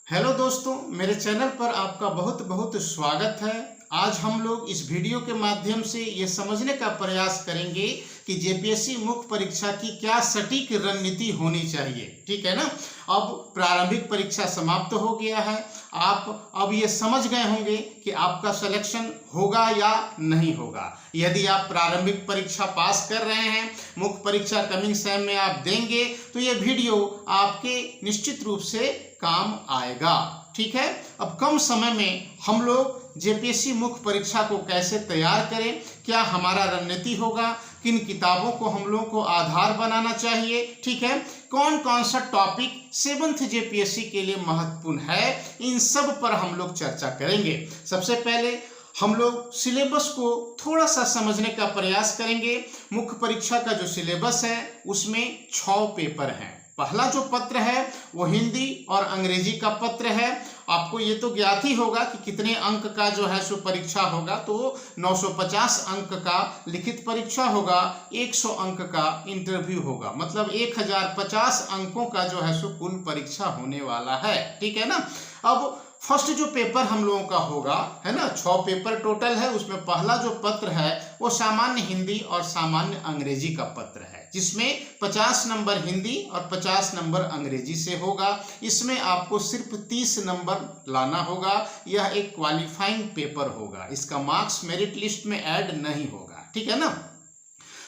Hello दोस्तों, मेरे channel पर आपका बहुत बहुत स्वागत है। आज हम लोग इस वीडियो के माध्यम से ये समझने का प्रयास करेंगे कि जेपीएससी मुख्य परीक्षा की क्या सटीक रणनीति होनी चाहिए। ठीक है ना। अब प्रारंभिक परीक्षा समाप्त हो गया है। आप अब ये समझ गए होंगे कि आपका सिलेक्शन होगा या नहीं होगा। यदि आप प्रारंभिक परीक्षा पास कर रहे हैं, मुख्य परीक्षा कमिंग सेम में आप देंगे, तो ये वीडियो आपके निश्चित रूप से काम आएगा। ठीक है। अब कम समय में हम लोग जेपीएससी मुख्य परीक्षा को कैसे तैयार करें, क्या हमारा रणनीति होगा, किन किताबों को हम लोगों को आधार बनाना चाहिए। ठीक है। कौन कौन सा टॉपिक 7th जेपीएससी के लिए महत्वपूर्ण है, इन सब पर हम लोग चर्चा करेंगे। सबसे पहले हम लोग सिलेबस को थोड़ा सा समझने का प्रयास करेंगे। मुख्य परीक्षा का जो सिलेबस है उसमें 6 पेपर हैं। पहला जो पत्र है वो हिंदी और अंग्रेजी का पत्र है। आपको ये तो ज्ञात ही होगा कि कितने अंक का जो है सो परीक्षा होगा, तो 950 अंक का लिखित परीक्षा होगा, 100 अंक का इंटरव्यू होगा, मतलब 1050 अंकों का जो है सो कुल परीक्षा होने वाला है। ठीक है ना। अब फर्स्ट जो पेपर हम लोगों का होगा, है ना, 6 पेपर टोटल है। उसमें पहला जो पत्र है वो सामान्य हिंदी और सामान्य अंग्रेजी का पत्र है, जिसमें 50 नंबर हिंदी और 50 नंबर अंग्रेजी से होगा। इसमें आपको सिर्फ 30 नंबर लाना होगा। यह एक क्वालिफाइंग पेपर होगा, इसका मार्क्स मेरिट लिस्ट में ऐड नहीं होगा। ठीक है ना।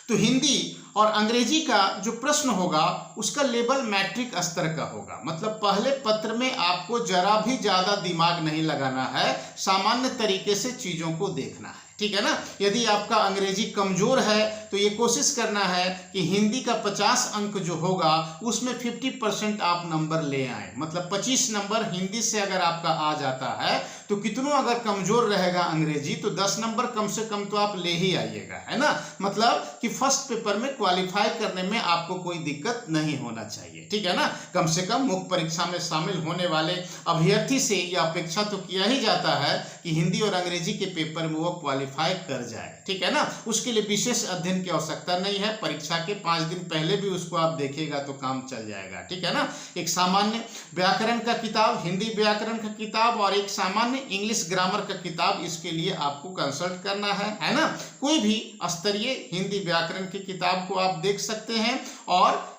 तो हिंदी और अंग्रेजी का जो प्रश्न होगा उसका लेवल मैट्रिक स्तर का होगा, मतलब पहले पत्र में आपको जरा भी ज्यादा दिमाग नहीं लगाना है, सामान्य तरीके से चीजों को देखना है। ठीक है ना। यदि आपका अंग्रेजी कमजोर है तो ये कोशिश करना है कि हिंदी का 50 अंक जो होगा उसमें 50% आप नंबर ले आए, मतलब 25 नंबर हिंदी से अगर आपका आ जाता है तो कितनों अगर कमजोर रहेगा अंग्रेजी तो 10 नंबर कम से कम तो आप ले ही आइएगा, है ना। मतलब कि फर्स्ट पेपर में क्वालिफाई करने में आपको कोई दिक्कत नहीं होना चाहिए। ठीक है ना। कम से कम मुख्य परीक्षा में शामिल होने वाले अभ्यर्थी से यह अपेक्षा तो किया ही जाता है कि हिंदी और अंग्रेजी के पेपर में वो क्वालिफाई कर जाए। ठीक है ना। उसके लिए विशेष अध्ययन की आवश्यकता नहीं है, परीक्षा के 5 दिन पहले भी उसको आप देखिएगा तो काम चल जाएगा। ठीक है ना। एक सामान्य व्याकरण का किताब, हिंदी व्याकरण का किताब और एक सामान्य इंग्लिश ग्रामर का किताब, इसके लिए आपको कंसल्ट करना है ना। कोई भी स्तरीय हिंदी व्याकरण की किताब को आप देख सकते हैं और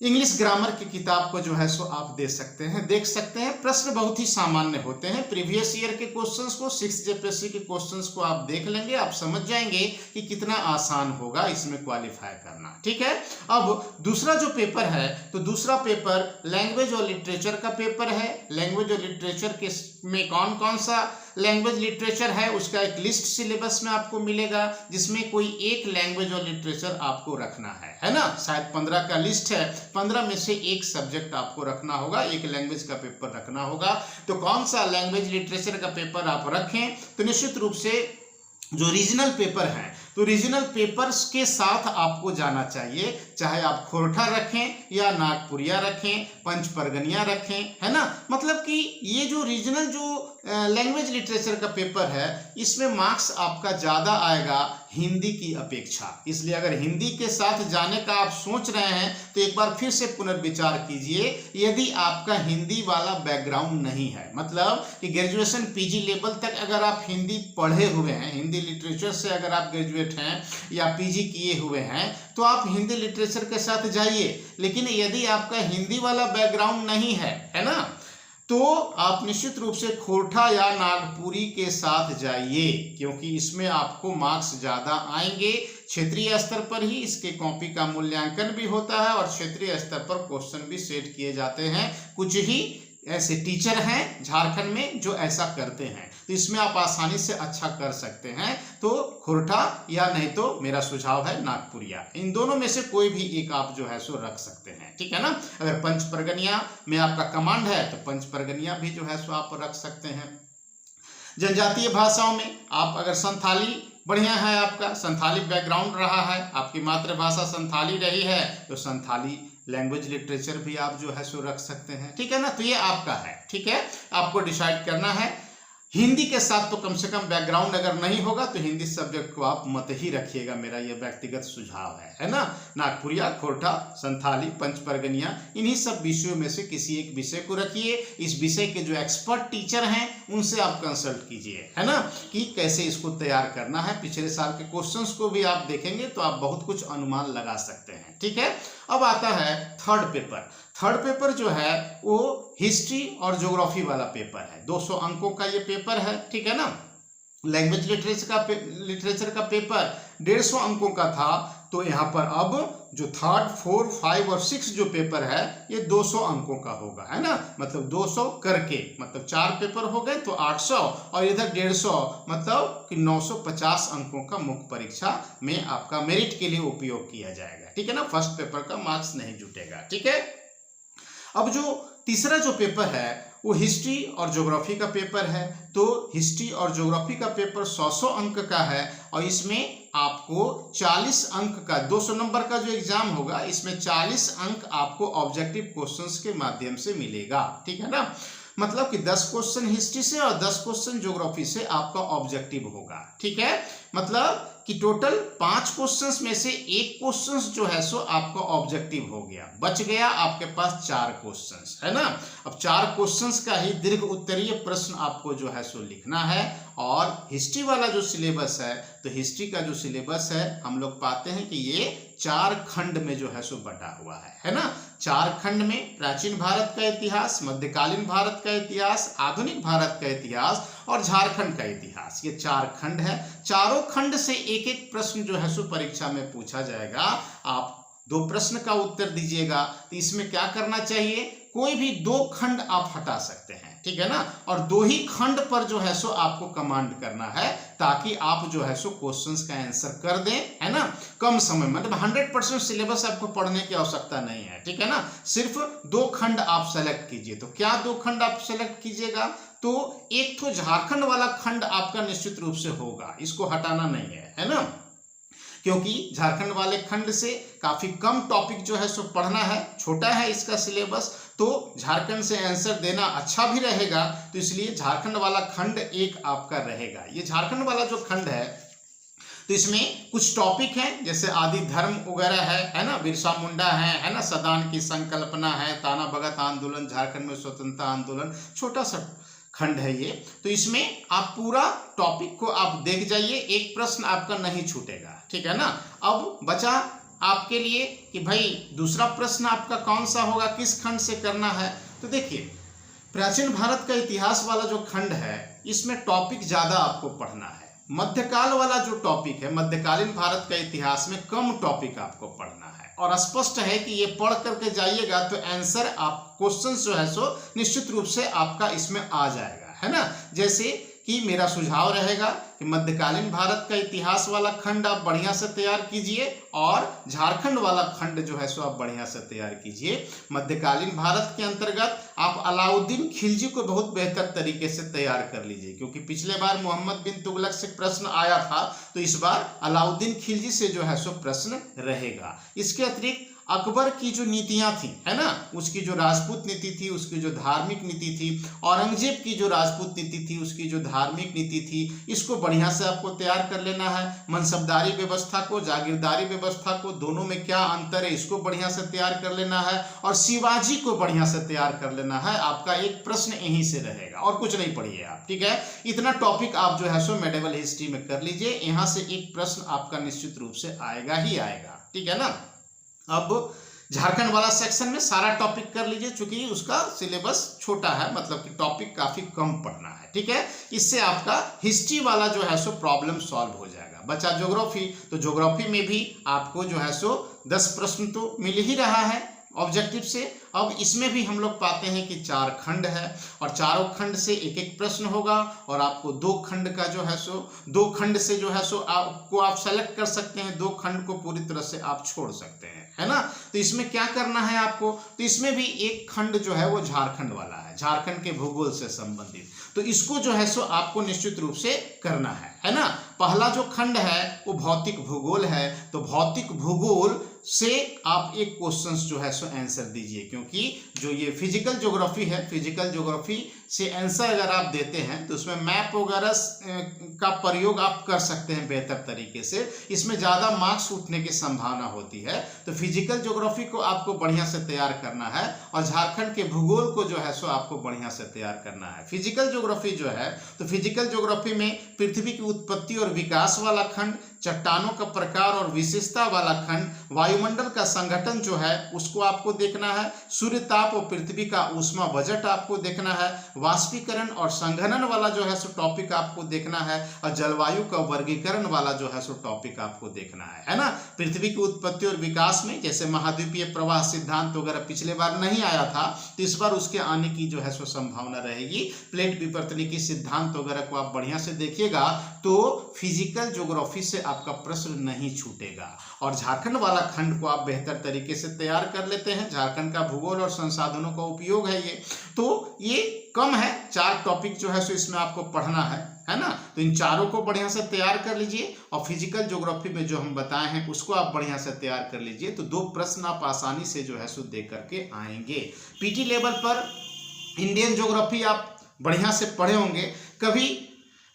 इंग्लिश ग्रामर की किताब को जो है सो आप देख सकते हैं। प्रश्न बहुत ही सामान्य होते हैं। प्रीवियस ईयर के क्वेश्चंस को, 6 जेपीएससी के क्वेश्चंस को आप देख लेंगे, आप समझ जाएंगे कि कितना आसान होगा इसमें क्वालिफाई करना। ठीक है। अब दूसरा जो पेपर है तो दूसरा पेपर लैंग्वेज और लिटरेचर का पेपर है। लैंग्वेज और लिटरेचर के में कौन कौन सा लैंग्वेज लिटरेचर है उसका एक लिस्ट सिलेबस में आपको मिलेगा, जिसमें कोई एक लैंग्वेज और लिटरेचर आपको रखना है ना। शायद 15 का लिस्ट है, 15 में से एक सब्जेक्ट आपको रखना होगा, एक लैंग्वेज का पेपर रखना होगा। तो कौन सा लैंग्वेज लिटरेचर का पेपर आप रखें, तो निश्चित रूप से जो रीजनल पेपर है तो रीजनल पेपर्स के साथ आपको जाना चाहिए, चाहे आप खोरठा रखें या नागपुरिया रखें, पंच परगनिया रखें, है ना। मतलब कि ये जो रीजनल जो लैंग्वेज लिटरेचर का पेपर है इसमें मार्क्स आपका ज़्यादा आएगा हिंदी की अपेक्षा। इसलिए अगर हिंदी के साथ जाने का आप सोच रहे हैं तो एक बार फिर से पुनर्विचार कीजिए। यदि आपका हिंदी वाला बैकग्राउंड नहीं है, मतलब कि ग्रेजुएशन पीजी लेवल तक अगर आप हिंदी पढ़े हुए हैं, हिंदी लिटरेचर से अगर आप ग्रेजुएट हैं या पीजी किए हुए हैं, तो आप हिंदी लिटरेचर के साथ जाइए। लेकिन यदि आपका हिंदी वाला बैकग्राउंड नहीं है ना, तो आप निश्चित रूप से खोरठा या नागपुरी के साथ जाइए, क्योंकि इसमें आपको मार्क्स ज़्यादा आएंगे। क्षेत्रीय स्तर पर ही इसके कॉपी का मूल्यांकन भी होता है और क्षेत्रीय स्तर पर क्वेश्चन भी सेट किए जाते हैं। कुछ ही ऐसे टीचर हैं झारखंड में जो ऐसा करते हैं, तो इसमें आप आसानी से अच्छा कर सकते हैं। तो खोरठा या नहीं तो मेरा सुझाव है नागपुरिया, इन दोनों में से कोई भी एक आप जो है सो रख सकते हैं। ठीक है ना। अगर पंच परगनिया में आपका कमांड है तो पंच परगनिया भी जो है सो आप रख सकते हैं। जनजातीय भाषाओं में आप अगर संथाली बढ़िया है, आपका संथाली बैकग्राउंड रहा है, आपकी मातृभाषा संथाली रही है, तो संथाली लैंग्वेज लिटरेचर भी आप जो है सो रख सकते हैं। ठीक है ना। तो ये आपका है। ठीक है। आपको डिसाइड करना है। हिंदी के साथ तो कम से कम बैकग्राउंड अगर नहीं होगा तो हिंदी सब्जेक्ट को आप मत ही रखिएगा, मेरा यह व्यक्तिगत सुझाव है ना। नागपुरिया, खोरठा, संथाली, पंच परगनिया, इन्हीं सब विषयों में से किसी एक विषय को रखिए। इस विषय के जो एक्सपर्ट टीचर हैं उनसे आप कंसल्ट कीजिए, है ना, कि कैसे इसको तैयार करना है। पिछले साल के क्वेश्चंस को भी आप देखेंगे तो आप बहुत कुछ अनुमान लगा सकते हैं, ठीक है। अब आता है थर्ड पेपर। थर्ड पेपर जो है वो हिस्ट्री और ज्योग्राफी वाला पेपर है। 200 अंकों का ये पेपर है, ठीक है ना। लैंग्वेज लिटरेचर का पेपर 150 अंकों का था, तो यहाँ पर अब जो 3, 4, 5 और 6 जो पेपर है ये 200 अंकों का होगा, है ना। मतलब 200 करके, मतलब 4 पेपर हो गए तो 800 और इधर 150, मतलब कि 950 अंकों का मुख्य परीक्षा में आपका मेरिट के लिए उपयोग किया जाएगा, ठीक है ना। फर्स्ट पेपर का मार्क्स नहीं जुटेगा, ठीक है। अब जो तीसरा जो पेपर है वो हिस्ट्री और ज्योग्राफी का पेपर है। तो हिस्ट्री और ज्योग्राफी का पेपर 100 अंक का है और इसमें आपको 40 अंक का 200 नंबर का जो एग्जाम होगा, इसमें 40 अंक आपको ऑब्जेक्टिव क्वेश्चंस के माध्यम से मिलेगा, ठीक है ना। मतलब कि 10 क्वेश्चन हिस्ट्री से और 10 क्वेश्चन ज्योग्राफी से आपका ऑब्जेक्टिव होगा, ठीक है। मतलब कि टोटल 5 क्वेश्चंस में से 1 क्वेश्चंस जो है सो आपका ऑब्जेक्टिव हो गया, बच गया आपके पास 4 क्वेश्चंस, है ना। अब 4 क्वेश्चंस का ही दीर्घ उत्तरीय प्रश्न आपको जो है सो लिखना है। और हिस्ट्री वाला जो सिलेबस है, तो हिस्ट्री का जो सिलेबस है हम लोग पाते हैं कि ये 4 खंड में जो है सो बटा हुआ है ना। 4 खंड में प्राचीन भारत का इतिहास, मध्यकालीन भारत का इतिहास, आधुनिक भारत का इतिहास और झारखंड का इतिहास, ये 4 खंड है। चारों खंड से एक एक प्रश्न जो है सो परीक्षा में पूछा जाएगा। आप 2 प्रश्न का उत्तर दीजिएगा। तो इसमें क्या करना चाहिए, कोई भी 2 खंड आप हटा सकते हैं, ठीक है ना। और 2 ही खंड पर जो है सो आपको कमांड करना है, ताकि आप जो है सो क्वेश्चंस का आंसर कर दें, है ना, कम समय में। मतलब 100% सिलेबस आपको पढ़ने की आवश्यकता नहीं है, ठीक है ना। सिर्फ 2 खंड आप सेलेक्ट कीजिए। तो क्या 2 खंड आप सेलेक्ट कीजिएगा, तो एक तो झारखंड वाला खंड आपका निश्चित रूप से होगा, इसको हटाना नहीं है ना, क्योंकि झारखंड वाले खंड से काफी कम टॉपिक जो है सो पढ़ना है, छोटा है इसका सिलेबस, तो झारखंड से आंसर देना अच्छा भी रहेगा। तो इसलिए झारखंड वाला खंड एक आपका रहेगा। ये झारखंड वाला जो खंड है, तो इसमें कुछ टॉपिक हैं, जैसे आदि धर्म वगैरह है ना, बिरसा मुंडा है ना, सदान की संकल्पना है, ताना भगत आंदोलन, झारखंड में स्वतंत्रता आंदोलन, छोटा सा खंड है ये। तो इसमें आप पूरा टॉपिक को आप देख जाइए, एक प्रश्न आपका नहीं छूटेगा, ठीक है ना। अब बचा आपके लिए कि भाई दूसरा प्रश्न आपका कौन सा होगा, किस खंड से करना है। तो देखिए, प्राचीन भारत का इतिहास वाला जो खंड है, इसमें टॉपिक ज्यादा आपको पढ़ना है। मध्यकाल वाला जो टॉपिक है, मध्यकालीन भारत का इतिहास में कम टॉपिक आपको पढ़ना है। और स्पष्ट है कि ये पढ़ करके जाइएगा तो आंसर आप क्वेश्चन जो है सो निश्चित रूप से आपका इसमें आ जाएगा, है ना। जैसे कि मेरा सुझाव रहेगा कि मध्यकालीन भारत का इतिहास वाला खंड आप बढ़िया से तैयार कीजिए और झारखंड वाला खंड जो है सो आप बढ़िया से तैयार कीजिए। मध्यकालीन भारत के अंतर्गत आप अलाउद्दीन खिलजी को बहुत बेहतर तरीके से तैयार कर लीजिए, क्योंकि पिछले बार मोहम्मद बिन तुगलक से प्रश्न आया था, तो इस बार अलाउद्दीन खिलजी से जो है सो प्रश्न रहेगा। इसके अतिरिक्त अकबर की जो नीतियां थी, है ना, उसकी जो राजपूत नीति थी, उसकी जो धार्मिक नीति थी, औरंगजेब की जो राजपूत नीति थी, उसकी जो धार्मिक नीति थी, इसको बढ़िया से आपको तैयार कर लेना है। मनसबदारी व्यवस्था को, जागीरदारी व्यवस्था को, दोनों में क्या अंतर है, इसको बढ़िया से तैयार कर लेना है। और शिवाजी को बढ़िया से तैयार कर लेना है। आपका एक प्रश्न यहीं से रहेगा और कुछ नहीं पढ़िए आप, ठीक है। इतना टॉपिक आप जो है सो मेडिवल हिस्ट्री में कर लीजिए, यहाँ से एक प्रश्न आपका निश्चित रूप से आएगा ही आएगा, ठीक है ना। अब झारखंड वाला सेक्शन में सारा टॉपिक कर लीजिए, चूंकि उसका सिलेबस छोटा है, मतलब कि टॉपिक काफी कम पढ़ना है, ठीक है। इससे आपका हिस्ट्री वाला जो है सो प्रॉब्लम सॉल्व हो जाएगा। बचा ज्योग्राफी, तो ज्योग्राफी में भी आपको जो है सो 10 प्रश्न तो मिल ही रहा है ऑब्जेक्टिव से। अब इसमें भी हम लोग पाते हैं कि 4 खंड है और चारों खंड से एक एक प्रश्न होगा और आपको 2 खंड का जो है सो 2 खंड से जो है सो आपको आप सेलेक्ट कर सकते हैं, 2 खंड को पूरी तरह से आप छोड़ सकते हैं, है ना। तो इसमें क्या करना है आपको, तो इसमें भी एक खंड जो है वो झारखंड वाला है, झारखंड के भूगोल से संबंधित। तो इसको जो है सो आपको निश्चित रूप से करना है ना। पहला जो खंड है वो भौतिक भूगोल है, तो भौतिक भूगोल से आप एक क्वेश्चन जो है सो आंसर दीजिए, क्योंकि जो ये फिजिकल ज्योग्राफी है, फिजिकल ज्योग्राफी से आंसर अगर आप देते हैं तो उसमें मैप वगैरह का प्रयोग आप कर सकते हैं बेहतर तरीके से, इसमें ज़्यादा मार्क्स उठने की संभावना होती है। तो फिजिकल ज्योग्राफी को आपको बढ़िया से तैयार करना है और झारखंड के भूगोल को जो है सो आपको बढ़िया से तैयार करना है। फिजिकल ज्योग्राफी जो है, तो फिजिकल ज्योग्राफी में पृथ्वी की उत्पत्ति और विकास वाला खंड, चट्टानों का प्रकार और विशेषता वाला खंड, वायुमंडल का संगठन जो है उसको आपको देखना है, सूर्य ताप और पृथ्वी का ऊष्मा बजट आपको देखना है, वाष्पीकरण और संघनन वाला जो है सो टॉपिक आपको देखना है, और जलवायु का वर्गीकरण वाला जो है सो टॉपिक आपको देखना है ना। पृथ्वी की उत्पत्ति और विकास में जैसे महाद्वीपीय प्रवाह सिद्धांत वगैरह पिछले बार नहीं आया था, तो इस बार उसके आने की जो है सो संभावना रहेगी। प्लेट विवर्तनिकी सिद्धांत वगैरह को आप बढ़िया से देखिएगा तो फिजिकल ज्योग्राफी से आपका प्रश्न नहीं छूटेगा। और झारखंड वाला खंड को आप बेहतर तरीके से तैयार कर लेते हैं। झारखंड का भूगोल और संसाधनों का उपयोग है ये, तो ये कम है, 4 टॉपिक जो है सो इसमें आपको पढ़ना है ना। तो इन चारों को बढ़िया से तैयार कर लीजिए और फिजिकल ज्योग्राफी में जो हम बताए हैं उसको आप बढ़िया से तैयार कर लीजिए, तो 2 प्रश्न आप आसानी से जो है सो दे करके आएंगे। पीटी लेवल पर इंडियन ज्योग्राफी आप बढ़िया से पढ़े होंगे। कभी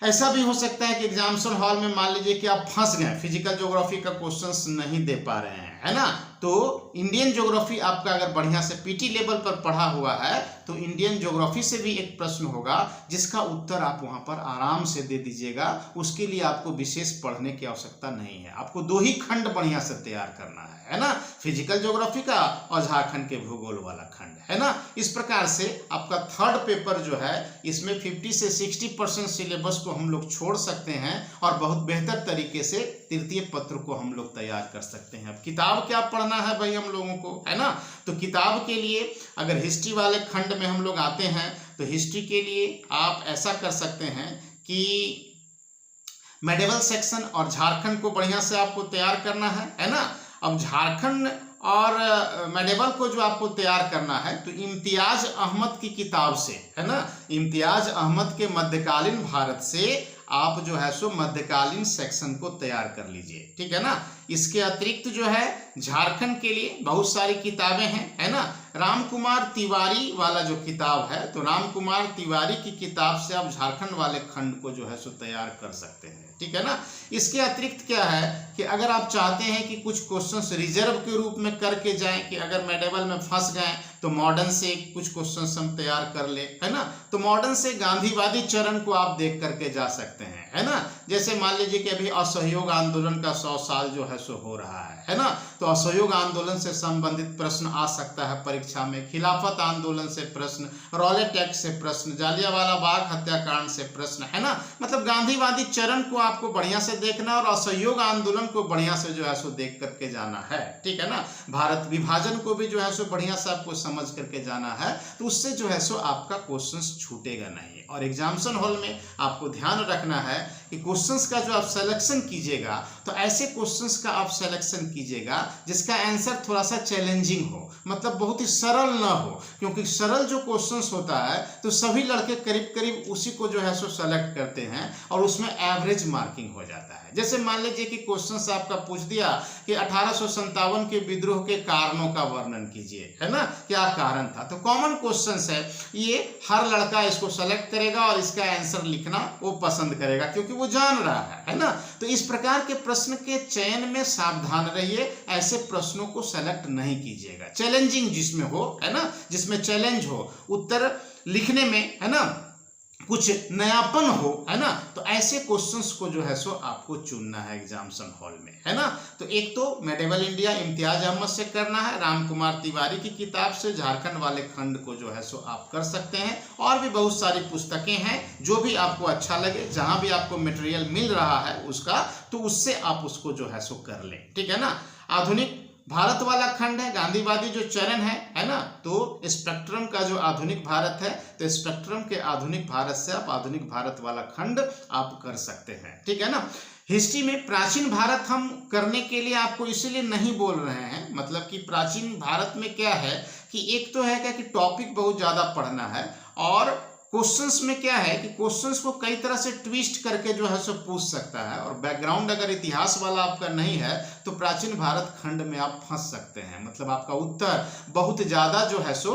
ऐसा भी हो सकता है कि एग्जामिनेशन हॉल में मान लीजिए कि आप फंस गए, फिजिकल ज्योग्राफी का क्वेश्चंस नहीं दे पा रहे हैं, है ना। तो इंडियन ज्योग्राफी आपका अगर बढ़िया से पीटी लेवल पर पढ़ा हुआ है तो इंडियन ज्योग्राफी से भी एक प्रश्न होगा जिसका उत्तर आप वहां पर आराम से दे दीजिएगा। उसके लिए आपको विशेष पढ़ने की आवश्यकता नहीं है, आपको 2 ही खंड बढ़िया से तैयार करना है ना, फिजिकल ज्योग्राफी का और झारखंड के भूगोल वाला खंड, है ना। इस प्रकार से आपका 3rd पेपर जो है इसमें 50 से 60% सिलेबस को हम लोग छोड़ सकते हैं और बहुत बेहतर तरीके से तृतीय पत्र को हम लोग तैयार कर सकते हैं। अब किताब क्या पढ़ना है भाई हम लोगों को, है ना। तो किताब के लिए अगर हिस्ट्री वाले खंड में हम लोग आते हैं तो हिस्ट्री के लिए आप ऐसा कर सकते हैं कि मेडिवल सेक्शन और झारखंड को बढ़िया से आपको तैयार करना है ना। अब झारखंड और मेडिवल को जो आपको तैयार करना है तो इम्तियाज अहमद की किताब से, है ना, इम्तियाज अहमद के मध्यकालीन भारत से आप जो है सो मध्यकालीन सेक्शन को तैयार कर लीजिए, ठीक है ना। इसके अतिरिक्त जो है झारखंड के लिए बहुत सारी किताबें हैं, है ना। राम कुमार तिवारी वाला जो किताब है, तो राम कुमार तिवारी की किताब से आप झारखंड वाले खंड को जो है सो तैयार कर सकते हैं, ठीक है ना। इसके अतिरिक्त क्या है कि अगर आप चाहते हैं कि कुछ क्वेश्चंस रिजर्व के रूप में करके जाएं, कि अगर मेडिवल में फंस गए तो मॉडर्न से कुछ क्वेश्चंस हम तैयार कर ले, है ना। तो मॉडर्न से गांधीवादी चरण को आप देख करके जा सकते हैं, है ना। जैसे मान लीजिए कि अभी असहयोग आंदोलन का 100 साल जो है सो हो रहा है ना। तो असहयोग आंदोलन से संबंधित प्रश्न आ सकता है परीक्षा में, खिलाफत आंदोलन से प्रश्न, रॉलेट एक्ट से प्रश्न, जालियांवाला बाग हत्याकांड से प्रश्न, है ना। मतलब गांधीवादी चरण को आपको बढ़िया से देखना और असहयोग आंदोलन को बढ़िया से जो है सो देख करके जाना है, ठीक है ना। भारत विभाजन को भी जो है सो बढ़िया से आपको समझ करके जाना है, तो उससे जो है सो आपका क्वेश्चंस छूटेगा नहीं। और एग्जामिनेशन हॉल में आपको ध्यान रखना है कि क्वेश्चंस का जो आप सिलेक्शन कीजिएगा तो ऐसे क्वेश्चंस का आप सिलेक्शन कीजिएगा जिसका आंसर थोड़ा सा चैलेंजिंग हो, मतलब बहुत ही सरल ना हो, क्योंकि सरल जो क्वेश्चंस होता है तो सभी लड़के करीब करीब उसी को जो है सो सेलेक्ट करते हैं और उसमें एवरेज मार्किंग हो जाता है। जैसे मान लीजिए कि क्वेश्चंस आपका पूछ दिया कि 1857 के विद्रोह के कारणों का वर्णन कीजिए, है ना, क्या कारण था। तो कॉमन क्वेश्चंस है ये, हर लड़का इसको सेलेक्ट करेगा और इसका आंसर लिखना वो पसंद करेगा क्योंकि वो जान रहा है ना। तो इस प्रकार के प्रश्न के चयन में सावधान रहिए, ऐसे प्रश्नों को सेलेक्ट नहीं कीजिएगा। चैलेंजिंग जिसमें हो, है ना, जिसमें चैलेंज हो, उत्तर लिखने में, है ना, कुछ नयापन हो, है ना, तो ऐसे क्वेश्चंस को जो है सो आपको चुनना है एग्जामिनेशन हॉल में, है ना। तो एक तो मेडिवल इंडिया इम्तियाज अहमद से करना है, राम कुमार तिवारी की किताब से झारखंड वाले खंड को जो है सो आप कर सकते हैं। और भी बहुत सारी पुस्तकें हैं, जो भी आपको अच्छा लगे, जहां भी आपको मटेरियल मिल रहा है उसका, तो उससे आप उसको जो है सो कर लें, ठीक है ना। आधुनिक भारत वाला खंड है, गांधीवादी जो चरण है ना, तो स्पेक्ट्रम का जो आधुनिक भारत है, तो स्पेक्ट्रम के आधुनिक भारत से आप आधुनिक भारत वाला खंड आप कर सकते हैं, ठीक है ना। हिस्ट्री में प्राचीन भारत हम करने के लिए आपको इसीलिए नहीं बोल रहे हैं, मतलब कि प्राचीन भारत में क्या है कि एक तो है क्या कि टॉपिक बहुत ज्यादा पढ़ना है, और क्वेश्चंस में क्या है कि क्वेश्चंस को कई तरह से ट्विस्ट करके जो है सो पूछ सकता है, और बैकग्राउंड अगर इतिहास वाला आपका नहीं है तो प्राचीन भारत खंड में आप फंस सकते हैं। मतलब आपका उत्तर बहुत ज्यादा जो है सो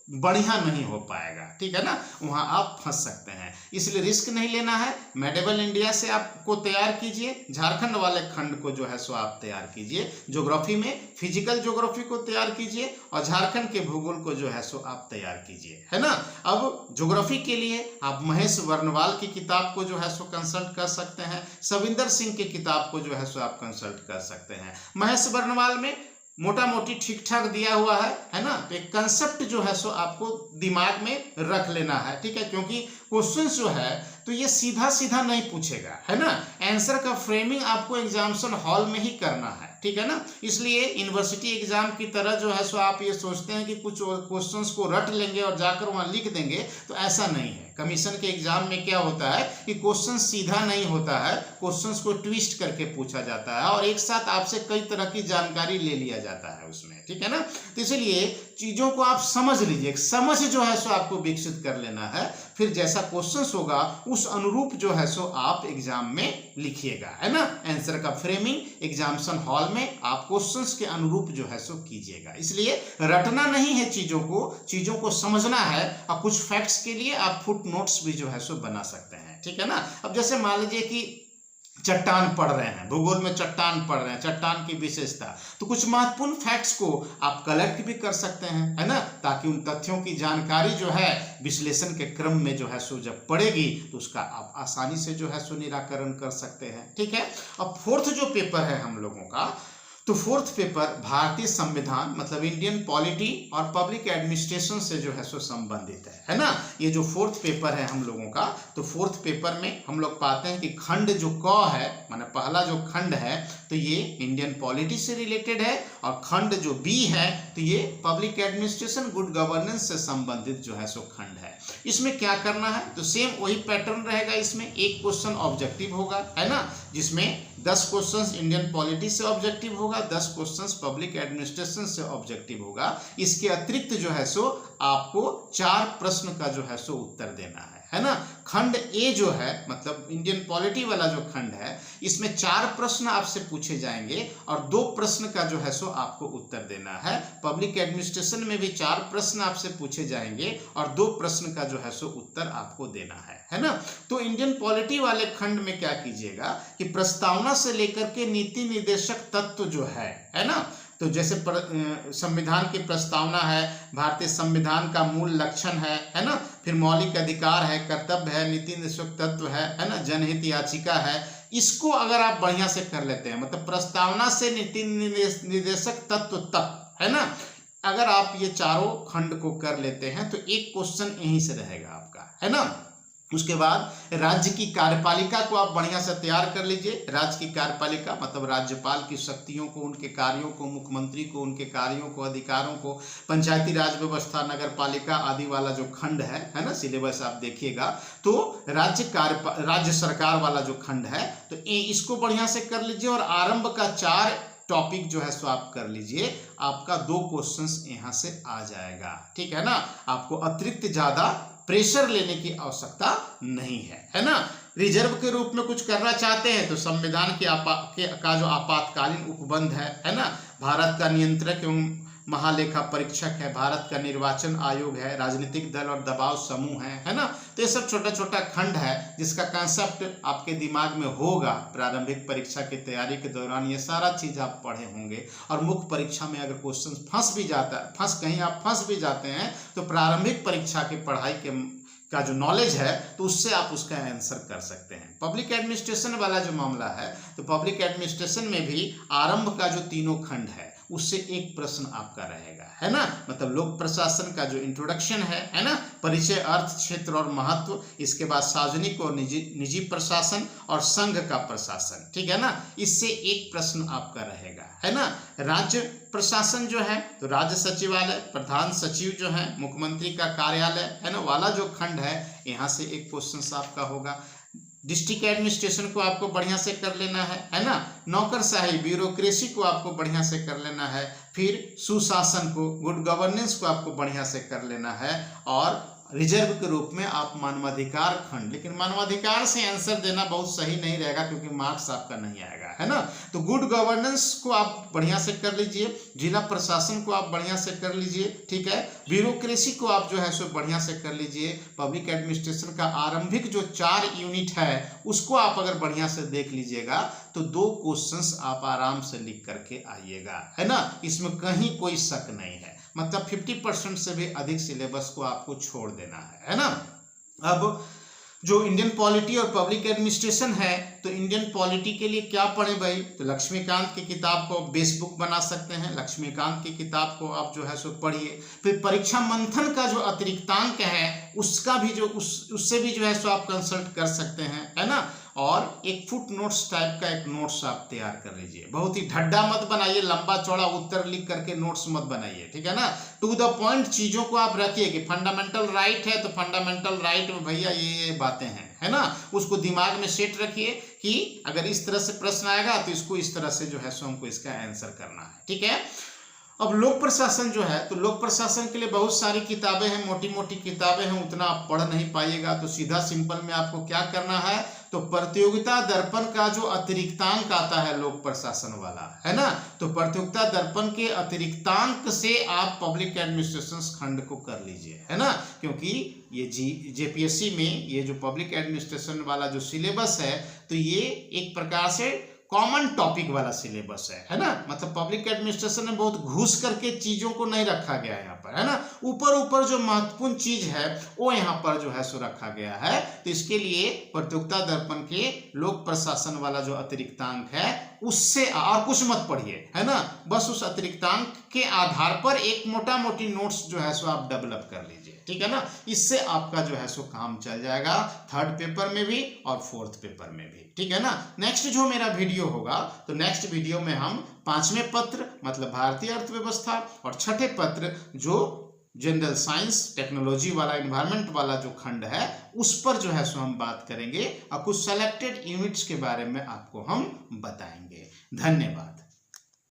बढ़िया नहीं हो पाएगा, ठीक है ना, वहाँ आप फंस सकते हैं। इसलिए रिस्क नहीं लेना है। मेडिवल इंडिया से आपको तैयार कीजिए, झारखंड वाले खंड को जो है सो आप तैयार कीजिए, ज्योग्राफी में फिजिकल ज्योग्राफी को तैयार कीजिए और झारखंड के भूगोल को जो है सो आप तैयार कीजिए, है ना। अब ज्योग्राफी के लिए आप महेश वर्णवाल की किताब को जो है सो कंसल्ट कर सकते हैं, सविंदर सिंह की किताब को जो है सो आप कंसल्ट कर सकते हैं। महेश वर्णवाल में मोटा मोटी ठीक ठाक दिया हुआ है ना। तो एक कंसेप्ट जो है सो आपको दिमाग में रख लेना है, ठीक है, क्योंकि क्वेश्चन जो है तो ये सीधा सीधा नहीं पूछेगा, है ना। आंसर का फ्रेमिंग आपको एग्जामिनेशन हॉल में ही करना है, ठीक है ना। इसलिए यूनिवर्सिटी एग्जाम की तरह जो है सो आप ये सोचते हैं कि कुछ क्वेश्चंस को रट लेंगे और जाकर वहाँ लिख देंगे, तो ऐसा नहीं है। कमीशन के एग्जाम में क्या होता है कि क्वेश्चन सीधा नहीं होता है, क्वेश्चंस को ट्विस्ट करके पूछा जाता है और एक साथ आपसे कई तरह की जानकारी ले लिया जाता है उसमें, ठीक है ना। तो इसलिए चीजों को आप समझ लीजिए, समझ जो है सो आपको विकसित कर लेना है, फिर जैसा क्वेश्चंस होगा उस अनुरूप जो है सो आप एग्जाम में लिखिएगा, है ना। आंसर का फ्रेमिंग एग्जामिनेशन हॉल में आप क्वेश्चंस के अनुरूप जो है सो कीजिएगा। इसलिए रटना नहीं है, चीजों को समझना है और कुछ फैक्ट्स के लिए आप फुट नोट्स भी जो है सो बना सकते हैं, ठीक है ना। अब जैसे मान लीजिए कि चट्टान पढ़ रहे हैं, भूगोल में चट्टान पढ़ रहे हैं, चट्टान की विशेषता, तो कुछ महत्वपूर्ण फैक्ट्स को आप कलेक्ट भी कर सकते हैं, है ना, ताकि उन तथ्यों की जानकारी जो है विश्लेषण के क्रम में जो है सो जब पड़ेगी तो उसका आप आसानी से जो है सो निराकरण कर सकते हैं, ठीक है। अब फोर्थ जो पेपर है हम लोगों का, तो फोर्थ पेपर भारतीय संविधान मतलब इंडियन पॉलिटी और पब्लिक एडमिनिस्ट्रेशन से जो है सो संबंधित है ना। ये जो फोर्थ पेपर है हम लोगों का, तो फोर्थ पेपर में हम लोग पाते हैं कि खंड जो क है, माने पहला जो खंड है तो ये इंडियन पॉलिटी से रिलेटेड है और खंड जो बी है तो ये पब्लिक एडमिनिस्ट्रेशन गुड गवर्नेंस से संबंधित जो है सो खंड है। इसमें क्या करना है, तो सेम वही पैटर्न रहेगा। इसमें एक क्वेश्चन ऑब्जेक्टिव होगा, है ना, जिसमें 10 क्वेश्चंस इंडियन पॉलिटी से ऑब्जेक्टिव होगा, 10 क्वेश्चंस पब्लिक एडमिनिस्ट्रेशन से ऑब्जेक्टिव होगा। इसके अतिरिक्त जो है सो आपको 4 प्रश्न का जो है सो उत्तर देना है ना। खंड ए जो है मतलब इंडियन पॉलिटी वाला जो खंड है, इसमें 4 प्रश्न आपसे पूछे जाएंगे और 2 प्रश्न का जो है सो आपको उत्तर देना है। पब्लिक एडमिनिस्ट्रेशन में भी 4 प्रश्न आपसे पूछे जाएंगे और 2 प्रश्न का जो है सो उत्तर आपको देना है ना। तो इंडियन पॉलिटी वाले खंड में क्या कीजिएगा कि प्रस्तावना से लेकर के नीति निर्देशक तत्व जो है ना, तो जैसे संविधान की प्रस्तावना है, भारतीय संविधान का मूल लक्षण है ना, फिर मौलिक अधिकार है, कर्तव्य है, नीति निर्देशक तत्व है ना, जनहित याचिका है। इसको अगर आप बढ़िया से कर लेते हैं, मतलब प्रस्तावना से नीति निर्देशक तत्व तक, है ना, अगर आप ये चारों खंड को कर लेते हैं तो एक क्वेश्चन यहीं से रहेगा आपका, है ना। उसके बाद राज्य की कार्यपालिका को आप बढ़िया से तैयार कर लीजिए। राज्य की कार्यपालिका मतलब राज्यपाल की शक्तियों को, उनके कार्यों को, मुख्यमंत्री को उनके कार्यों को, अधिकारों को, पंचायती राज व्यवस्था, नगर पालिका आदि वाला जो खंड है ना, सिलेबस आप देखिएगा। तो राज्य सरकार वाला जो खंड है तो इसको बढ़िया से कर लीजिए और आरंभ का 4 टॉपिक जो है सो आप कर लीजिए। आपका 2 क्वेश्चंस यहाँ से आ जाएगा, ठीक है ना। आपको अतिरिक्त ज्यादा प्रेशर लेने की आवश्यकता नहीं है ना। रिजर्व के रूप में कुछ करना चाहते हैं तो संविधान का जो आपातकालीन उपबंध है ना, भारत का नियंत्रक एवं महालेखा परीक्षक है, भारत का निर्वाचन आयोग है, राजनीतिक दल और दबाव समूह है ना। तो ये सब छोटा छोटा खंड है जिसका कंसेप्ट आपके दिमाग में होगा। प्रारंभिक परीक्षा की तैयारी के दौरान ये सारा चीज आप पढ़े होंगे और मुख्य परीक्षा में अगर क्वेश्चन कहीं आप फंस भी जाते हैं तो प्रारंभिक परीक्षा की पढ़ाई का जो नॉलेज है तो उससे आप उसका आंसर कर सकते हैं। पब्लिक एडमिनिस्ट्रेशन वाला जो मामला है तो पब्लिक एडमिनिस्ट्रेशन में भी आरंभ का जो 3 खंड है उससे एक प्रश्न आपका रहेगा, है ना। मतलब लोक प्रशासन का जो इंट्रोडक्शन है ना, परिचय, अर्थ, क्षेत्र और महत्व, इसके बाद सार्वजनिक और निजी प्रशासन और संघ का प्रशासन, ठीक है ना, इससे एक प्रश्न आपका रहेगा, है ना। राज्य प्रशासन जो है तो राज्य सचिवालय, प्रधान सचिव जो है, मुख्यमंत्री का कार्यालय, है ना, वाला जो खंड है यहाँ से एक क्वेश्चन आपका होगा। डिस्ट्रिक्ट एडमिनिस्ट्रेशन को आपको बढ़िया से कर लेना है ना। नौकरशाही, ब्यूरोक्रेसी को आपको बढ़िया से कर लेना है। फिर सुशासन को, गुड गवर्नेंस को आपको बढ़िया से कर लेना है। और रिजर्व के रूप में आप मानवाधिकार खंड, लेकिन मानवाधिकार से आंसर देना बहुत सही नहीं रहेगा क्योंकि मार्क्स आपका नहीं आएगा, है ना। तो गुड गवर्नेंस को आप बढ़िया से कर लीजिए, जिला प्रशासन को आप बढ़िया से कर लीजिए, ठीक है। ब्यूरोक्रेसी को आप जो है सो बढ़िया से कर लीजिए। पब्लिक एडमिनिस्ट्रेशन का आरंभिक जो 4 यूनिट है उसको आप अगर बढ़िया से देख लीजिएगा तो 2 क्वेश्चंस आप आराम से लिख करके आइएगा, है ना। इसमें कहीं कोई शक नहीं है, मतलब 50% से भी अधिक सिलेबस को आपको छोड़ देना है ना। अब जो इंडियन पॉलिटी और पब्लिक एडमिनिस्ट्रेशन है, तो इंडियन पॉलिटी के लिए क्या पढ़ें भाई, तो लक्ष्मीकांत की किताब को बेस बुक बना सकते हैं, लक्ष्मीकांत की किताब को आप जो है सो पढ़िए। फिर परीक्षा मंथन का जो अतिरिक्तांक है उसका भी जो उससे भी जो है सो आप कंसल्ट कर सकते हैं, है ना। और एक फुट नोट्स टाइप का एक नोट्स आप तैयार कर लीजिए, बहुत ही ढड्डा मत बनाइए, लंबा चौड़ा उत्तर लिख करके नोट्स मत बनाइए, ठीक है ना। टू द पॉइंट चीजों को आप रखिए कि फंडामेंटल राइट है तो फंडामेंटल राइट में भैया ये बातें हैं, है ना। उसको दिमाग में सेट रखिए कि अगर इस तरह से प्रश्न आएगा तो इसको इस तरह से जो है सो हमको इसका आंसर करना है, ठीक है। अब लोक प्रशासन जो है, तो लोक प्रशासन के लिए बहुत सारी किताबें हैं, मोटी मोटी किताबें हैं, उतना आप पढ़ नहीं पाइएगा। तो सीधा सिंपल में आपको क्या करना है, तो प्रतियोगिता दर्पण का जो अतिरिक्तांक आता है लोक प्रशासन वाला, है ना, तो प्रतियोगिता दर्पण के अतिरिक्तांक से आप पब्लिक एडमिनिस्ट्रेशन खंड को कर लीजिए, है ना। क्योंकि ये जेपीएससी में ये जो पब्लिक एडमिनिस्ट्रेशन वाला जो सिलेबस है, तो ये एक प्रकार से कॉमन टॉपिक वाला सिलेबस है ना। मतलब पब्लिक एडमिनिस्ट्रेशन में बहुत घुस करके चीजों को नहीं रखा गया है यहाँ पर, है ना। ऊपर ऊपर जो महत्वपूर्ण चीज है वो यहाँ पर जो है सो रखा गया है। तो इसके लिए प्रतियोगिता दर्पण के लोक प्रशासन वाला जो अतिरिक्तांक है उससे और कुछ मत पढ़िए, है ना। बस उस अतिरिक्तांक के आधार पर एक मोटा मोटी नोट्स जो है सो आप डेवलप कर लीजिए, ठीक है ना। इससे आपका जो है सो काम चल जाएगा 3rd पेपर में भी और 4th पेपर में भी, ठीक है ना। नेक्स्ट जो मेरा वीडियो होगा, तो नेक्स्ट वीडियो में हम 5वें पत्र मतलब भारतीय अर्थव्यवस्था और 6ठे पत्र जो जनरल साइंस टेक्नोलॉजी वाला एनवायरनमेंट वाला जो खंड है उस पर जो है सो हम बात करेंगे और कुछ सेलेक्टेड यूनिट्स के बारे में आपको हम बताएंगे। धन्यवाद।